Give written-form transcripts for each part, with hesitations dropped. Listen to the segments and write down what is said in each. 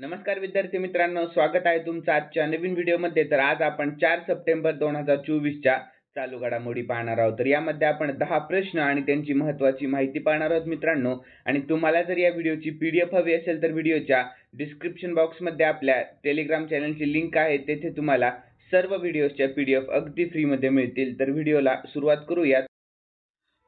नमस्कार विद्यार्थी मित्रांनो, स्वागत आहे तुमचं आजच्या नवीन व्हिडिओमध्ये. तर आज आपण 4 सप्टेंबर 2024च्या चालू घडामोडी पाहणार आहोत. तर यामध्ये आपण 10 प्रश्न आणि त्यांची महत्त्वाची माहिती पाहणार आहोत मित्रांनो. आणि तुम्हाला जर या व्हिडिओची PDF हवी असेल तर व्हिडिओच्या डिस्क्रिप्शन बॉक्समध्ये आपल्या टेलिग्राम चॅनलची लिंक आहे. तेथे तुम्हाला सर्व व्हिडिओच्या PDF अगदी फ्रीमध्ये मिळतील. तर व्हिडिओला सुरुवात करूयात.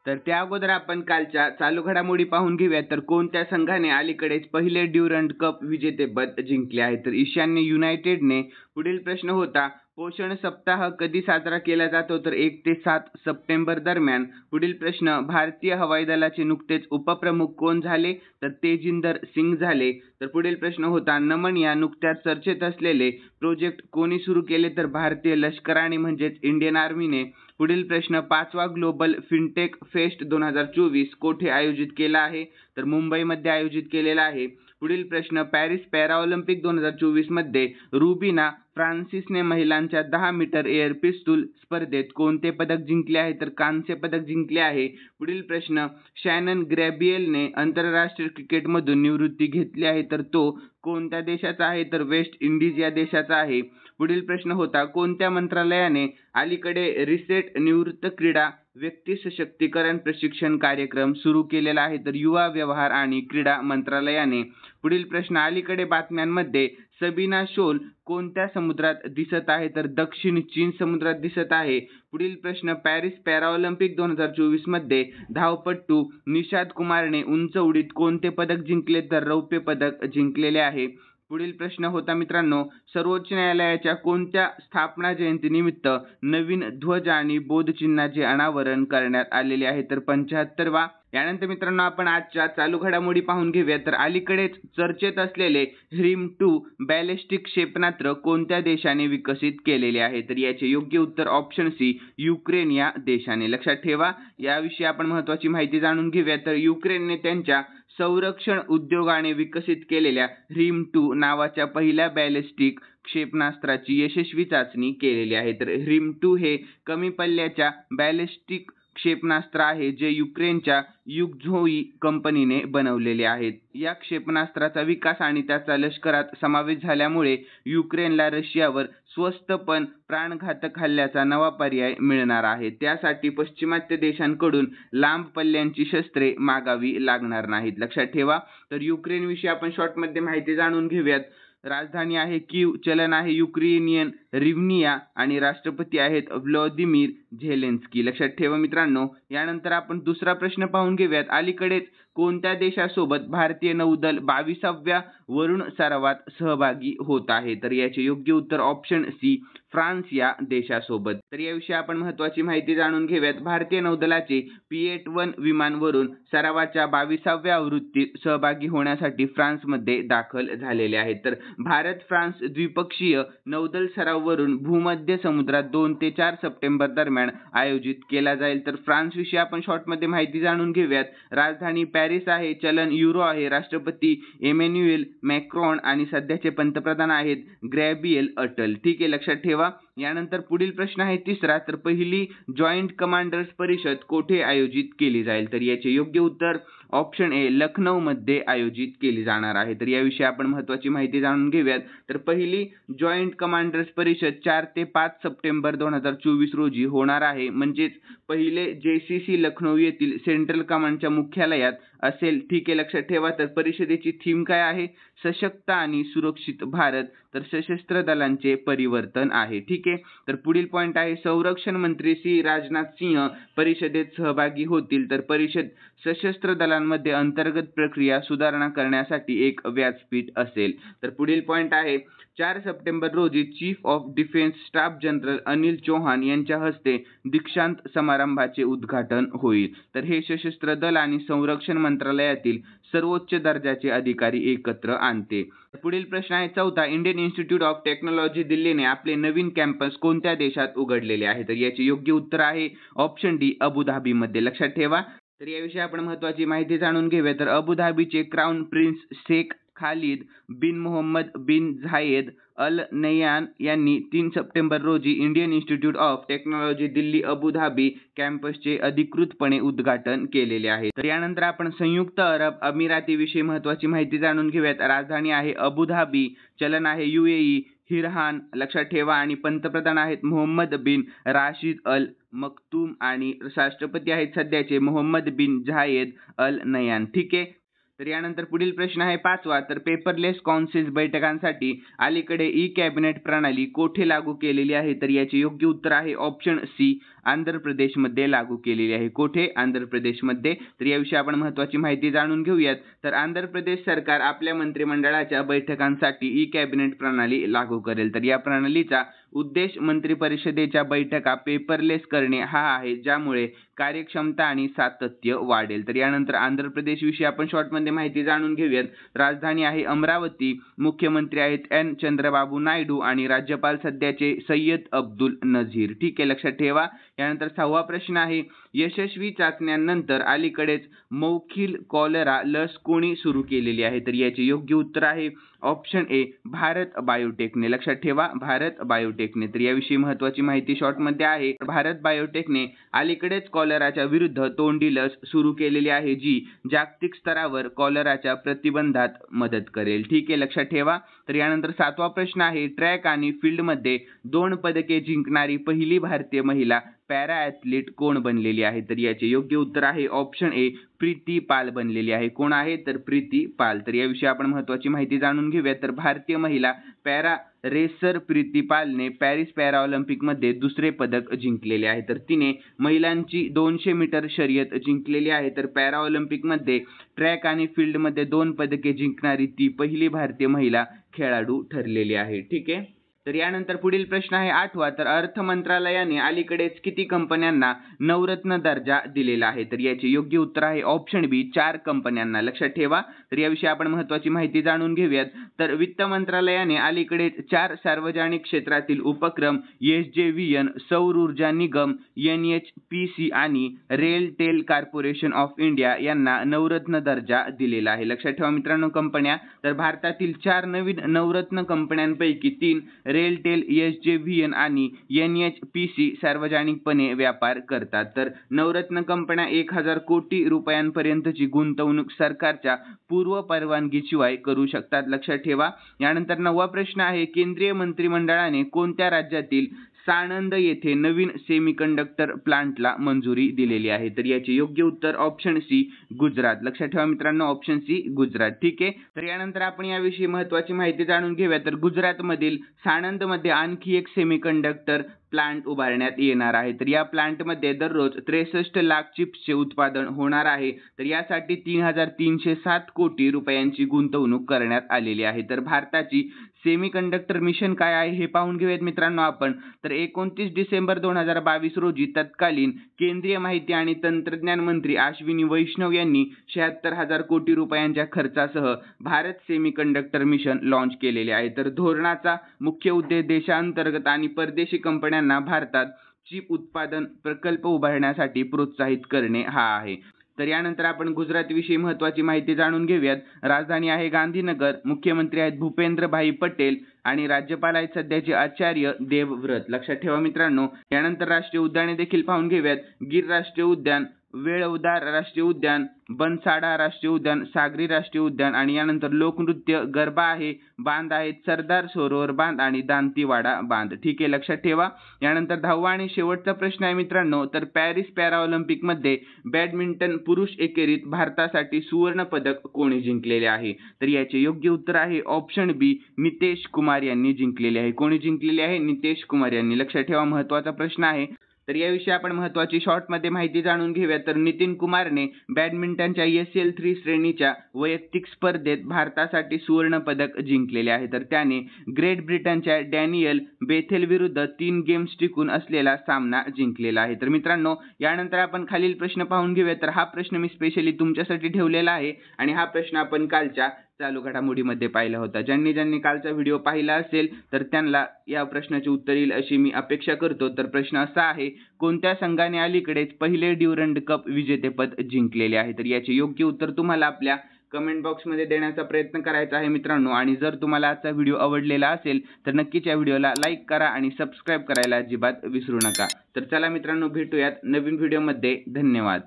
तर त्या अगोदर आपण कालच्या चालू घडामोडी पाहून घेऊया. तर कोणत्या संघाने अलीकडेच पहिले ड्युरंड कप विजेतेपद जिंकले आहे? तर ईशान्य युनायटेडने. पुढील प्रश्न होता, पोषण सप्ताह कधी साजरा केला जातो? तर 1 ते 7 सप्टेंबर दरम्यान. पुढील प्रश्न, भारतीय हवाई दलाचे नुकतेच उपप्रमुख कोण झाले? तर तेजिंदर सिंग झाले. तर पुढील प्रश्न होता, नमन या नुकत्याच चर्चेत असलेले प्रोजेक्ट कोणी सुरू केले? तर भारतीय लष्कराने म्हणजेच इंडियन आर्मीने. पुढील प्रश्न, 5वा ग्लोबल फिनटेक फेस्ट 2024 कोठे आयोजित केला आहे? तर मुंबईमध्ये आयोजित केलेला आहे. पुढील प्रश्न, पॅरिस पॅराऑलिम्पिक 2024 मध्ये रुबिना फ्रान्सिसने महिलांच्या 10 मीटर एअर पिस्तूल स्पर्धेत कोणते पदक जिंकले आहे? तर कांस्य पदक जिंकले आहे. पुढील प्रश्न, शॅनन ग्रॅबियलने आंतरराष्ट्रीय क्रिकेटमधून निवृत्ती घेतली आहे. तर तो कोणत्या देशाचा आहे? तर वेस्ट इंडिज या देशाचा आहे. पुढील प्रश्न होता, कोणत्या मंत्रालयाने अलीकडे रिसेट निवृत्त क्रीडा व्यक्ती सशक्तीकरण प्रशिक्षण कार्यक्रम सुरू केलेला आहे? तर युवा व्यवहार आणि क्रीडा मंत्रालयाने. पुढील प्रश्न, अलीकडे बातम्यांमध्ये सबीना शोल कोणत्या समुद्रात दिसत आहे? तर दक्षिण चीन समुद्रात दिसत आहे. पुढील प्रश्न, पॅरिस पॅराऑलिम्पिक 2024 मध्ये धावपटू निशाद कुमारने उंच उडीत कोणते पदक जिंकले? तर रौप्य पदक जिंकलेले आहे. पुढील प्रश्न होता मित्रांनो, सर्वोच्च न्यायालयाच्या कोणत्या स्थापना जयंतीनिमित्त नवीन ध्वज आणि बोधचिन्हाचे अनावरण करण्यात आलेले आहे? तर 75वा. यानंतर मित्रांनो आपण आजच्या चालू घडामोडी पाहून घेऊया. तर अलीकडेच चर्चेत असलेले HIMARS-2 बॅलिस्टिक क्षेपणास्त्र कोणत्या देशाने विकसित केलेले आहे? तर याचे योग्य उत्तर ऑप्शन सी, युक्रेन या देशाने. लक्षात ठेवा, याविषयी आपण महत्त्वाची माहिती जाणून घेऊया. तर युक्रेनने त्यांच्या संरक्षण उद्योगाने विकसित केलेल्या HIMARS-2 नावाच्या पहिल्या बॅलिस्टिक क्षेपणास्त्राची यशस्वी चाचणी केलेली आहे. तर HIMARS-2 हे कमी पल्ल्याच्या बॅलिस्टिक क्षेपणास्त्र आहे जे युक्रेनच्या युगझोई कंपनीने बनवलेले आहेत. या क्षेपणास्त्राचा विकास आणि त्याचा लष्करात समावेश झाल्यामुळे युक्रेनला रशियावर स्वस्त पण प्राणघातक हल्ल्याचा नवा पर्याय मिळणार आहे. त्यासाठी पाश्चिमात्य देशांकडून लांब पल्ल्यांची शस्त्रे मागावी लागणार नाहीत. लक्षात ठेवा. तर युक्रेनविषयी आपण शॉर्टमध्ये माहिती जाणून घेऊयात. राजधानी आहे कीव, चलन आहे युक्रेनियन रिव्हनिया आणि राष्ट्रपती आहेत व्लादिमीर झेलेन्स्की. लक्षात ठेवा मित्रांनो. यानंतर आपण दुसरा प्रश्न पाहून घेऊयात. अलीकडेच कोणत्या देशासोबत भारतीय नौदल 22व्या वरुण सरावात सहभागी होत आहे? तर याचे योग्य उत्तर ऑप्शन सी, फ्रान्स या देशासोबत. तर याविषयी आपण महत्त्वाची माहिती जाणून घेऊयात. भारतीय नौदलाचे P-8 विमान वरुण सरावाच्या 22व्या आवृत्तीत सहभागी होण्यासाठी फ्रान्समध्ये दाखल झालेले आहेत. तर भारत फ्रान्स द्विपक्षीय नौदल सराव वरून भूमध्य समुद्रात 2 ते 4 सप्टेंबर दरम्यान आयोजित केला जाईल. तर फ्रान्सविषयी आपण शॉर्टमध्ये माहिती जाणून घेऊयात. राजधानी पॅरिस आहे, चलन युरो आहे, राष्ट्रपती इमॅन्युएल मॅक्रॉन आणि सध्याचे पंतप्रधान आहेत गॅब्रिएल अटल. ठीक आहे, लक्षात ठेवा. यानंतर पुढील प्रश्न आहे तिसरा. तर पहिली जॉईंट कमांडर्स परिषद कोठे आयोजित केली जाईल? तर याचे योग्य उत्तर ऑप्शन ए, लखनौमध्ये आयोजित केली जाणार आहे. तर याविषयी आपण महत्त्वाची माहिती जाणून घेऊयात. तर पहिली जॉईंट कमांडर्स परिषद 4 ते 5 सप्टेंबर 2024 रोजी होणार आहे. म्हणजेच पहिले JCC लखनौ येथील सेंट्रल कमांडच्या मुख्यालयात असेल. ठीक आहे, लक्षात ठेवा. तर परिषदेची थीम काय आहे? सशक्त आणि सुरक्षित भारत. तर सशस्त्र दलांचे परिवर्तन आहे. ठीक आहे. तर पुढील पॉईंट आहे, संरक्षण मंत्री श्री राजनाथ सिंह परिषदेत सहभागी होतील. तर परिषद सशस्त्र दलांमध्ये अंतर्गत प्रक्रिया सुधारणा करण्यासाठी एक व्यासपीठ असेल. तर पुढील पॉईंट आहे, 4 सप्टेंबर रोजी chief of defence staff general Anil Chauhan यांच्या हस्ते दीक्षांत समारंभाचे उद्घाटन होईल. तर हे सशस्त्र दल आणि संरक्षण मंत्रालयातील सर्वोच्च दर्जाचे अधिकारी एकत्र आणते. पुढील प्रश्न आहे चौथा. इंडियन इन्स्टिट्यूट ऑफ टेक्नॉलॉजी दिल्लीने आपले नवीन कॅम्पस कोणत्या देशात उघडलेले आहे? तर याचे योग्य उत्तर आहे ऑप्शन डी, अबुधाबीमध्ये. लक्षात ठेवा. तर याविषयी आपण महत्त्वाची माहिती जाणून घेऊया. तर अबुधाबीचे crown prince Sheikh Khalid bin Mohammed bin Zayed Al Nahyan यांनी 3 सप्टेंबर रोजी Indian Institute of Technology Delhi Abu Dhabi कॅम्पसचे अधिकृतपणे उद्घाटन केलेले आहे. तर यानंतर आपण संयुक्त अरब अमिरातीविषयी महत्त्वाची माहिती जाणून घेऊयात. राजधानी आहे अबुधाबी, चलन आहे UAE, हिरहान लक्षात ठेवा आणि पंतप्रधान आहेत मोहम्मद बिन राशिद अल मक्तूम आणि राष्ट्रपती आहेत सध्याचे Mohammed bin Zayed Al Nahyan. ठीक आहे. तर यानंतर पुढील प्रश्न आहे 5वा. तर पेपरलेस कौन्सिल बैठकांसाठी अलीकडे कॅबिनेट प्रणाली कोठे लागू केलेली आहे? तर याचे योग्य उत्तर आहे ऑप्शन सी, आंध्र प्रदेशमध्ये लागू केलेली आहे. कोठे? आंध्र प्रदेशमध्ये. तर याविषयी आपण महत्त्वाची माहिती जाणून घेऊयात. तर आंध्र प्रदेश सरकार आपल्या मंत्रिमंडळाच्या बैठकांसाठी कॅबिनेट प्रणाली लागू करेल. तर या प्रणालीचा उद्देश मंत्रिपरिषदेच्या बैठका पेपरलेस करणे हा आहे, ज्यामुळे कार्यक्षमता आणि सातत्य वाढेल. तर यानंतर आंध्र प्रदेश विषयी आपण शॉर्टमध्ये माहिती जाणून घेऊयात. राजधानी आहे अमरावती, मुख्यमंत्री आहेत एन चंद्रबाबू नायडू आणि राज्यपाल सध्याचे सय्यद अब्दुल नझीर. ठीक आहे, लक्षात ठेवा. यानंतर 6वा प्रश्न आहे यशस्वी चाचण्यांनंतर अलीकडेच मौखिल कॉलरा लस कोणी सुरू केलेली आहे? तर याचे योग्य उत्तर आहे ऑप्शन ए, भारत बायोटेकने. लक्षात ठेवा, भारत बायोटेकने. तर याविषयी महत्त्वाची माहिती शॉर्टमध्ये आहे. भारत बायोटेकने अलीकडेच कॉलराच्या विरुद्ध तोंडी लस सुरू केलेली आहे, जी जागतिक स्तरावर कॉलराच्या प्रतिबंधात मदत करेल. ठीक आहे, लक्षात ठेवा. तर यानंतर 7वा प्रश्न आहे ट्रॅक आणि फील्डमध्ये 2 पदके जिंकणारी पहिली भारतीय महिला पॅरा ॲथलीट कोण बनलेली आहे? तर याचे योग्य उत्तर आहे ऑप्शन ए, प्रीती पाल बनलेली आहे. कोण आहे? तर प्रीती पाल. तर याविषयी आपण महत्त्वाची माहिती जाणून घेऊया. तर भारतीय महिला पॅरा रेसर प्रीती पालने पॅरिस पॅरा ऑलिम्पिकमध्ये 2रे पदक जिंकलेले आहे. तर तिने महिलांची 200 मीटर शर्यत जिंकलेली आहे. तर पॅरा ऑलिम्पिकमध्ये ट्रॅक आणि फील्डमध्ये 2 पदके जिंकणारी ती पहिली भारतीय महिला खेळाडू ठरलेली आहे. ठीक आहे. तर यानंतर पुढील प्रश्न आहे 8वा. तर अर्थ मंत्रालयाने अलीकडेच किती कंपन्यांना नवरत्न दर्जा दिलेला आहे? तर याचे योग्य उत्तर आहे ऑप्शन बी, 4 कंपन्यांना. लक्षात ठेवा. तर याविषयी आपण महत्त्वाची माहिती जाणून घेऊयात. तर वित्त मंत्रालयाने अलीकडेच 4 सार्वजनिक क्षेत्रातील उपक्रम SJVN, सौर ऊर्जा निगम, NHPC आणि रेलटेल कॉर्पोरेशन ऑफ इंडिया यांना नवरत्न दर्जा दिलेला आहे. लक्षात ठेवा मित्रांनो कंपन्या. तर भारतातील 4 नवीन नवरत्न कंपन्यांपैकी 3 रेलटेल, SJVN आणि NHPC सार्वजनिकपणे व्यापार करतात. तर नवरत्न कंपन्या 1000 कोटी रुपयांपर्यंतची गुंतवणूक सरकारच्या पूर्व परवानगीशिवाय करू शकतात. लक्षात ठेवा. यानंतर 9वा प्रश्न आहे केंद्रीय मंत्रिमंडळाने कोणत्या राज्यातील साणंद येथे नवीन सेमीकंडक्टर प्लांटला मंजुरी दिलेली आहे? तर याचे योग्य उत्तर ऑप्शन सी, गुजरात. लक्षात ठेवा मित्रांनो, ऑप्शन सी, गुजरात. ठीक आहे. तर यानंतर आपण याविषयी महत्त्वाची माहिती जाणून घेऊया. तर गुजरातमधील साणंदमध्ये आणखी एक सेमीकंडक्टर प्लांट उभारण्यात येणार आहे. तर या प्लांटमध्ये दररोज 63 लाख चिप्सचे उत्पादन होणार आहे. तर यासाठी 3307 कोटी रुपयांची गुंतवणूक करण्यात आलेली आहे. तर भारताची सेमीकंडक्टर मिशन काय आहे हे पाहून घेऊयात मित्रांनो आपण. तर 29 डिसेंबर 2022 रोजी तत्कालीन केंद्रीय माहिती आणि तंत्रज्ञान मंत्री अश्विनी वैष्णव यांनी 76,000 कोटी रुपयांच्या खर्चासह भारत सेमीकंडक्टर मिशन लॉन्च केलेले आहे. तर धोरणाचा मुख्य उद्देश देशांतर्गत आणि परदेशी कंपन्यांना भारतात चिप उत्पादन प्रकल्प उभारण्यासाठी प्रोत्साहित करणे हा आहे. तर यानंतर आपण गुजरातविषयी महत्त्वाची माहिती जाणून घेऊयात. राजधानी आहे गांधीनगर, मुख्यमंत्री आहेत भूपेंद्रभाई पटेल आणि राज्यपाल आहेत सध्याचे आचार्य देवव्रत. लक्षात ठेवा मित्रांनो. यानंतर राष्ट्रीय उद्याने देखील पाहून घेऊयात. गिर राष्ट्रीय उद्यान, वेळवदार राष्ट्रीय उद्यान, बनसाडा राष्ट्रीय उद्यान, सागरी राष्ट्रीय उद्यान आणि यानंतर लोकनृत्य गरबा आहे, बांध आहेत सरदार सरोवर बांध आणि दांतीवाडा बांध. ठीक आहे, लक्षात ठेवा. यानंतर 10वा आणि शेवटचा प्रश्न आहे मित्रांनो. तर पॅरिस पॅरा ऑलिम्पिकमध्ये बॅडमिंटन पुरुष एकेरीत भारतासाठी सुवर्ण पदक कोणी जिंकलेले आहे? तर याचे योग्य उत्तर आहे ऑप्शन बी, नितेश कुमार यांनी जिंकलेले आहे. कोणी जिंकलेले आहे? नितेश कुमार यांनी. लक्षात ठेवा, महत्त्वाचा प्रश्न आहे. तर याविषयी आपण महत्त्वाची शॉर्टमध्ये माहिती जाणून घेऊया. तर नितीन कुमारने बॅडमिंटनच्या SL3 श्रेणीच्या वैयक्तिक स्पर्धेत भारतासाठी सुवर्ण पदक जिंकलेले आहे. तर त्याने ग्रेट ब्रिटनच्या डॅनियल बेथेल विरुद्ध 3 गेम्स टिकून असलेला सामना जिंकलेला आहे. तर मित्रांनो, यानंतर आपण खालील प्रश्न पाहून घेऊया. तर हा प्रश्न मी स्पेशली तुमच्यासाठी ठेवलेला आहे आणि हा प्रश्न आपण कालच्या चालू घडामोडीमध्ये पाहिला होता. ज्यांनी कालचा व्हिडिओ पाहिला असेल तर त्यांना या प्रश्नाचे उत्तर येईल अशी मी अपेक्षा करतो. तर प्रश्न असा आहे, कोणत्या संघाने अलीकडेच पहिले ड्युरंड कप विजेतेपद जिंकलेले आहे? तर याचे योग्य उत्तर तुम्हाला आपल्या कमेंट बॉक्समध्ये देण्याचा प्रयत्न करायचा आहे मित्रांनो. आणि जर तुम्हाला आजचा व्हिडिओ आवडलेला असेल तर नक्कीच या व्हिडिओला लाईक करा आणि सबस्क्राईब करायला अजिबात विसरू नका. तर चला मित्रांनो, भेटूयात नवीन व्हिडिओमध्ये. धन्यवाद.